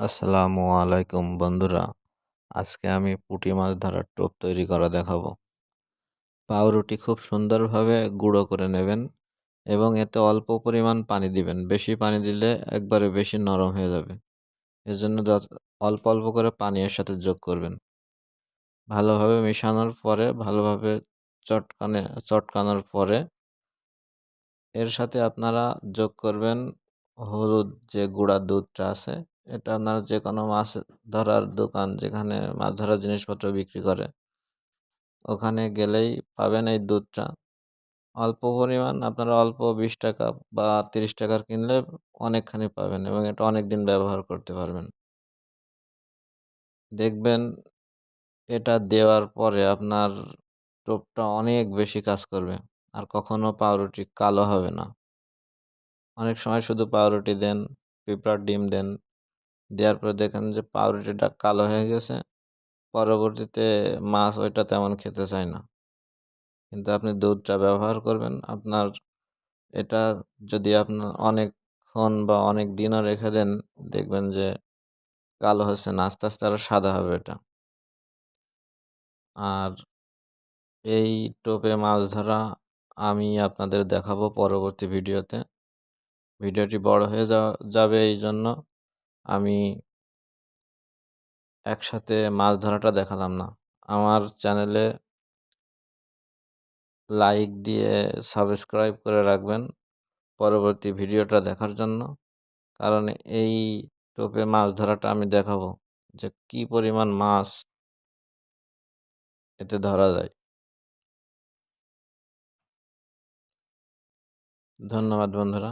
আসসালামু আলাইকুম বন্ধুরা। আজকে আমি পুঁটি মাছ ধরার টোপ তৈরি করা দেখাবো। পাউরুটি খুব সুন্দরভাবে গুঁড়ো করে নেবেন এবং এতে অল্প পরিমাণ পানি দিবেন। বেশি পানি দিলে একবারে বেশি নরম হয়ে যাবে। এজন্য অল্প অল্প করে পানি এর সাথে যোগ করবেন। ভালোভাবে মিশানোর পরে ভালোভাবে চটকানোর পরে এর সাথে আপনারা যোগ করবেন হলুদ যে গুঁড়া দুধটা আছে। এটা আপনারা যেকোনো মাছ ধরার দোকান যেখানে মাছ ধরার জিনিসপত্র বিক্রি করে ওখানে গেলেই পাবেন এই দুধটা। অল্প পরিমাণ আপনারা অল্প ৳20 বা ৳30 কিনলে অনেকখানি পাবেন এবং এটা অনেকদিন ব্যবহার করতে পারবেন। দেখবেন এটা দেওয়ার পরে আপনার টোপটা অনেক বেশি কাজ করবে। আর কখনো পাউরুটি কালো হবে না। অনেক সময় শুধু পাউরুটি দেন, পিঁপড়ার ডিম দেন। দেওয়ার পরে দেখেন যে পাউরুটিটা কালো হয়ে গেছে। পরবর্তীতে মাছ ওইটা তেমন খেতে চায় না। কিন্তু আপনি দুধটা ব্যবহার করবেন। এটা যদি আপনার অনেকক্ষণ বা অনেক দিনও রেখে দেন, দেখবেন যে কালো হচ্ছে না, আস্তে আস্তে আরো সাদা হবে এটা। আর এই টোপে মাছ ধরা আমি আপনাদের দেখাবো পরবর্তী ভিডিওতে। ভিডিওটি বড় হয়ে যাবে এইজন্য আমি একসাথে মাছ ধরাটা দেখালাম না। আমার চ্যানেলে লাইক দিয়ে সাবস্ক্রাইব করে রাখবেন পরবর্তী ভিডিওটা দেখার জন্য। কারণ এই টোপে মাছ ধরাটা আমি দেখাবো যে কি পরিমাণ মাছ এতে ধরা যায়। ধন্যবাদ বন্ধুরা।